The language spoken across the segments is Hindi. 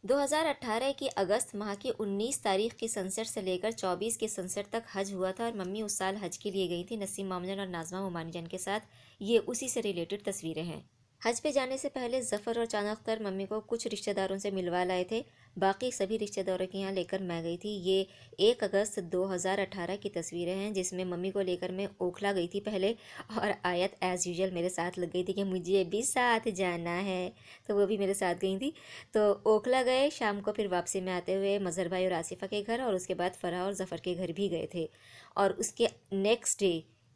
2018 की अगस्त माह की 19 तारीख की सनसेट से लेकर 24 की सनसेट तक हज हुआ था और मम्मी उस साल हज के लिए गई थी नसीम मामजन और नाजमा मोमानीजन के साथ। ये उसी से रिलेटेड तस्वीरें हैं। हज पे जाने से पहले जफ़र और चांद अख्तर मम्मी को कुछ रिश्तेदारों से मिलवा लाए थे। बाकी सभी रिश्तेदारों के यहाँ लेकर मैं गई थी। ये 1 अगस्त 2018 की तस्वीरें हैं जिसमें मम्मी को लेकर मैं ओखला गई थी पहले। और आयत एज़ यूजल मेरे साथ लग गई थी कि मुझे भी साथ जाना है, तो वो भी मेरे साथ गई थी। तो ओखला गए, शाम को फिर वापसी में आते हुए मज़हर भाई और आसिफ़ा के घर और उसके बाद फ़राह और ज़फ़र के घर भी गए थे। और उसके नेक्स्ट डे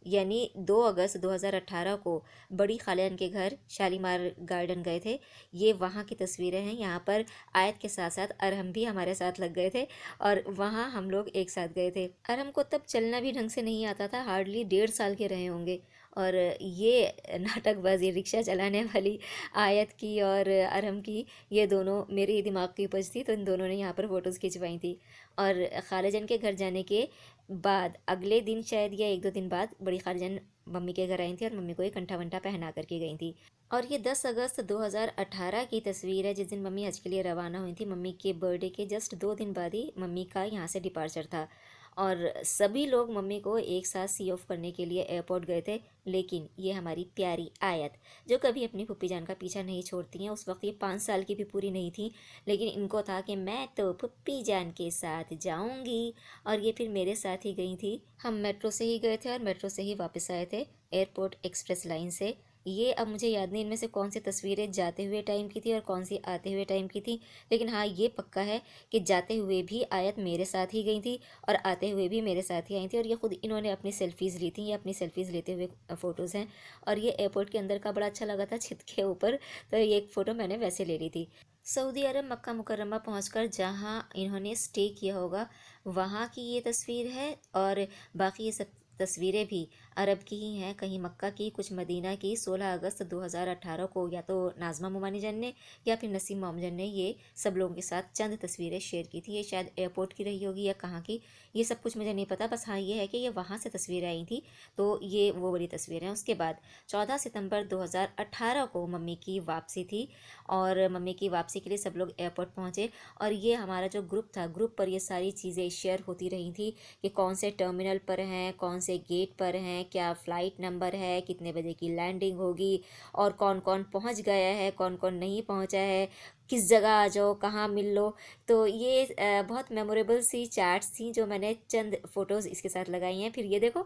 यानी 2 अगस्त 2018 को बड़ी खालियान के घर शालीमार गार्डन गए थे। ये वहाँ की तस्वीरें हैं। यहाँ पर आयत के साथ साथ अरहम भी हमारे साथ लग गए थे और वहाँ हम लोग एक साथ गए थे। अरहम को तब चलना भी ढंग से नहीं आता था, हार्डली 1.5 साल के रहे होंगे। और ये नाटकबाजी रिक्शा चलाने वाली आयत की और अरहम की, ये दोनों मेरे ही दिमाग की उपज थी, तो इन दोनों ने यहाँ पर फ़ोटोज़ खिंचवाई थी। और खालाजन के घर जाने के बाद अगले दिन शायद या 1-2 दिन बाद बड़ी खालाजन मम्मी के घर आई थी और मम्मी को एक कंठा वंठा पहना करके गई थी। और ये 10 अगस्त 2018 की तस्वीर है जिस दिन मम्मी हज के लिए रवाना हुई थी। मम्मी के बर्थडे के जस्ट 2 दिन बाद ही मम्मी का यहाँ से डिपार्चर था और सभी लोग मम्मी को एक साथ सी ऑफ करने के लिए एयरपोर्ट गए थे। लेकिन ये हमारी प्यारी आयत, जो कभी अपनी फूफी जान का पीछा नहीं छोड़ती हैं, उस वक्त ये 5 साल की भी पूरी नहीं थी, लेकिन इनको था कि मैं तो फूफी जान के साथ जाऊंगी और ये फिर मेरे साथ ही गई थी। हम मेट्रो से ही गए थे और मेट्रो से ही वापस आए थे, एयरपोर्ट एक्सप्रेस लाइन से। ये अब मुझे याद नहीं इनमें से कौन सी तस्वीरें जाते हुए टाइम की थी और कौन सी आते हुए टाइम की थी, लेकिन हाँ ये पक्का है कि जाते हुए भी आयत मेरे साथ ही गई थी और आते हुए भी मेरे साथ ही आई थी। और ये खुद इन्होंने अपनी सेल्फ़ीज़ ली थी, ये अपनी सेल्फ़ीज़ लेते हुए फ़ोटोज़ हैं। और ये एयरपोर्ट के अंदर का बड़ा अच्छा लगा था, छत के ऊपर, तो ये एक फ़ोटो मैंने वैसे ले ली थी। सऊदी अरब मक्का मुकर्रमा पहुंचकर जहां इन्होंने स्टे किया होगा वहां की ये तस्वीर है। और बाकी ये सब तस्वीरें भी अरब की ही हैं, कहीं मक्का की, कुछ मदीना की। 16 अगस्त 2018 को या तो नाज़मा मोमानीजन ने या फिर नसीम मोमजन ने ये सब लोगों के साथ चंद तस्वीरें शेयर की थी। ये शायद एयरपोर्ट की रही होगी या कहाँ की, ये सब कुछ मुझे नहीं पता, बस हाँ ये है कि ये वहाँ से तस्वीरें आई थी, तो ये वो बड़ी तस्वीरें हैं। उसके बाद 14 सितंबर 2018 को मम्मी की वापसी थी और मम्मी की वापसी के लिए सब लोग एयरपोर्ट पहुँचे। और ये हमारा जो ग्रुप था, ग्रुप पर ये सारी चीज़ें शेयर होती रही थी कि कौन से टर्मिनल पर हैं, कौन से गेट पर हैं, क्या फ़्लाइट नंबर है, कितने बजे की लैंडिंग होगी और कौन कौन पहुंच गया है, कौन कौन नहीं पहुंचा है, किस जगह आ जाओ, कहाँ मिल लो। तो ये बहुत मेमोरेबल सी चैट्स थी जो मैंने चंद फ़ोटोज़ इसके साथ लगाई हैं। फिर ये देखो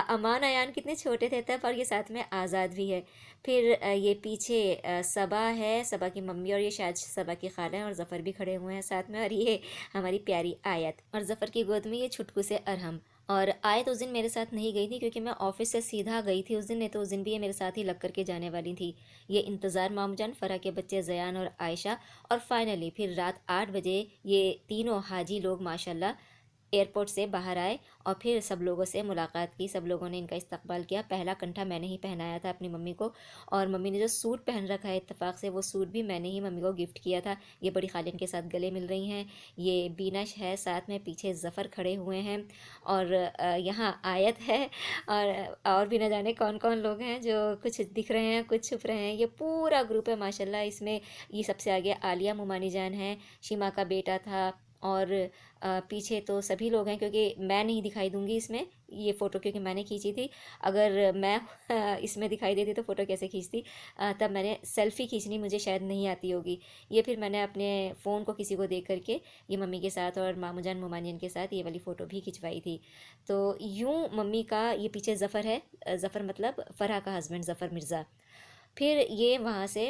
अमान अयान कितने छोटे थे तब, और ये साथ में आज़ाद भी है। फिर ये पीछे सबा है, सबा की मम्मी, और ये शायद सबा की खाला हैं और ज़फ़र भी खड़े हुए हैं साथ में। और ये हमारी प्यारी आयत और ज़फ़र की गोद में ये छुटकू से अरहम। और आयत उस दिन मेरे साथ नहीं गई थी क्योंकि मैं ऑफिस से सीधा गई थी उस दिन, नहीं तो उस दिन भी ये मेरे साथ ही लग करके जाने वाली थी। ये इंतज़ार मामजान, फ़रा के बच्चे ज़यान और आयशा, और फाइनली फिर रात 8 बजे ये तीनों हाजी लोग माशाल्लाह एयरपोर्ट से बाहर आए और फिर सब लोगों से मुलाकात की। सब लोगों ने इनका इस्तकबाल किया। पहला कंठा मैंने ही पहनाया था अपनी मम्मी को, और मम्मी ने जो सूट पहन रखा है इत्तेफाक से, वो सूट भी मैंने ही मम्मी को गिफ्ट किया था। ये बड़ी खालिन के साथ गले मिल रही हैं। ये बीनश है साथ में, पीछे ज़फ़र खड़े हुए हैं और यहाँ आयत है। और भी न जाने कौन कौन लोग हैं जो कुछ दिख रहे हैं कुछ छुप रहे हैं। ये पूरा ग्रुप है माशाल्लाह। इसमें ये सबसे आगे आलिया मुमानी जान है, शिमा का बेटा था, और पीछे तो सभी लोग हैं क्योंकि मैं नहीं दिखाई दूंगी इसमें, ये फ़ोटो क्योंकि मैंने खींची थी। अगर मैं इसमें दिखाई देती तो फ़ोटो कैसे खींचती। तब मैंने सेल्फ़ी खींचनी मुझे शायद नहीं आती होगी। ये फिर मैंने अपने फ़ोन को किसी को दे करके ये मम्मी के साथ और मामूजान मुमानियन के साथ ये वाली फ़ोटो भी खिंचवाई थी। तो यूँ मम्मी का ये पीछे ज़फ़र है, ज़फ़र मतलब फ़रहा का हस्बैंड ज़फ़र मिर्ज़ा। फिर ये वहाँ से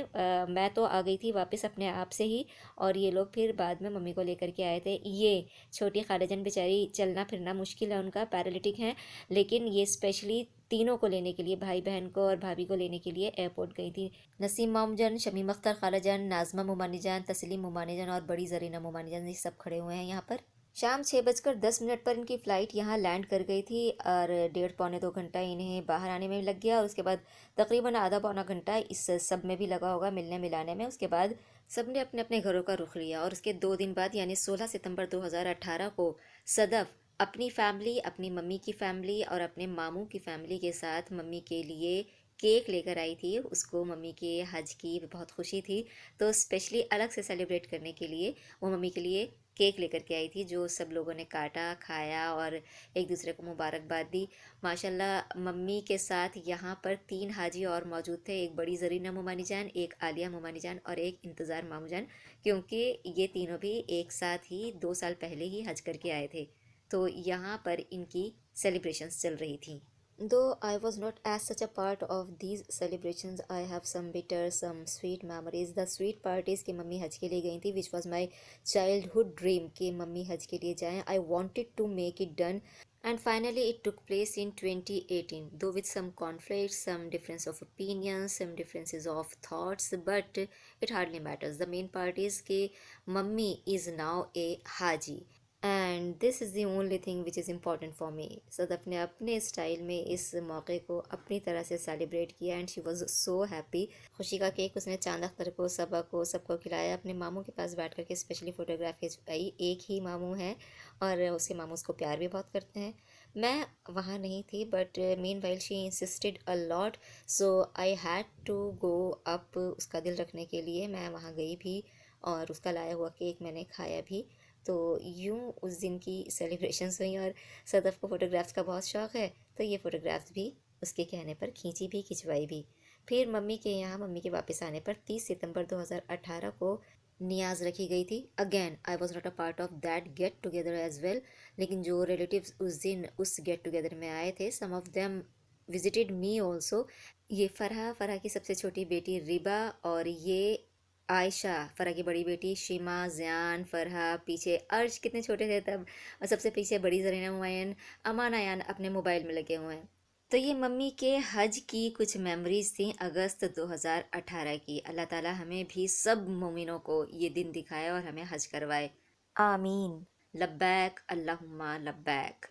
मैं तो आ गई थी वापस अपने आप से ही, और ये लोग फिर बाद में मम्मी को लेकर के आए थे। ये छोटी खालाजन बेचारी, चलना फिरना मुश्किल है उनका, पैरालिटिक हैं, लेकिन ये स्पेशली तीनों को लेने के लिए, भाई बहन को और भाभी को लेने के लिए एयरपोर्ट गई थी। नसीम मामजन, शमीम अख्तर खालाजन, नाजमा मुमानी जान, तस्लीम मुमानी जान और बड़ी जरीना मुमानी जान, ये सब खड़े हुए हैं यहाँ पर। शाम 6:10 पर इनकी फ़्लाइट यहाँ लैंड कर गई थी और 1.5 पौने 2 घंटा इन्हें बाहर आने में लग गया, और उसके बाद तकरीबन आधा पौना घंटा इस सब में भी लगा होगा, मिलने मिलाने में। उसके बाद सब ने अपने अपने घरों का रुख लिया और उसके 2 दिन बाद यानी 16 सितंबर 2018 को सदफ़ अपनी फ़ैमिली, अपनी मम्मी की फ़ैमिली और अपने मामू की फ़ैमिली के साथ मम्मी के लिए केक लेकर आई थी, उसको मम्मी के हज की बहुत खुशी थी, तो स्पेशली अलग से सेलिब्रेट करने के लिए वो मम्मी के लिए केक लेकर के आई थी, जो सब लोगों ने काटा, खाया और एक दूसरे को मुबारकबाद दी। माशाल्लाह मम्मी के साथ यहाँ पर 3 हाजी और मौजूद थे, एक बड़ी ज़रीना मोमानी जान, एक आलिया मोमानी जान और एक इंतज़ार मामू जान, क्योंकि ये तीनों भी एक साथ ही 2 साल पहले ही हज करके आए थे। तो यहाँ पर इनकी सेलिब्रेशंस चल रही थी। Though I was not as such a part of these celebrations, I have some bitter, some sweet memories. The sweet part is कि मम्मी हज के लिए गई थी, which was my childhood dream कि मम्मी हज के लिए जाएं. I wanted to make it done. And finally, it took place in 2018, though with some conflicts, some difference of opinions, some differences of thoughts, but it hardly matters. The main part is कि mummy is now a haji. And this is the only thing which is important for me. Sadaf ने अपने स्टाइल में इस मौके को अपनी तरह से सेलिब्रेट किया and she was so happy. खुशी का केक उसने चांद अख्तर को, सबा को, सबको खिलाया। अपने मामू के पास बैठ करके स्पेशली फ़ोटोग्राफ खिंचवाई। एक ही मामू हैं और उसके मामू उसको प्यार भी बहुत करते हैं। मैं वहाँ नहीं थी, but meanwhile she insisted a lot, so I had to go up उसका दिल रखने के लिए। मैं वहाँ गई भी और उसका लाया हुआ केक मैंने खाया भी। तो यूँ उस दिन की सेलिब्रेशंस हुई और सदफ़ को फ़ोटोग्राफ्स का बहुत शौक़ है, तो ये फ़ोटोग्राफ्स भी उसके कहने पर खींची भी, खिंचवाई भी। फिर मम्मी के यहाँ मम्मी के वापस आने पर 30 सितंबर 2018 को नियाज़ रखी गई थी। Again I was not a part of that get together as well, लेकिन जो रिलेटिव्स उस दिन उस गेट टुगेदर में आए थे, some of them visited me also. ये फ़रहा की सबसे छोटी बेटी रिबा और ये आयशा, फ़रहा की बड़ी बेटी शिमा, ज़ियान, फ़रहा, पीछे अर्श कितने छोटे थे तब, और सबसे पीछे बड़ी ज़रीना हुमायूं, अमान आयान अपने मोबाइल में लगे हुए हैं। तो ये मम्मी के हज की कुछ मेमोरीज थी अगस्त 2018 की। अल्लाह ताला हमें भी सब मोमिनों को ये दिन दिखाए और हमें हज करवाए। आमीन। लब्बैक अल्लाहुम्मा लब्बैक।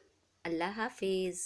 अल्लाह हाफिज़।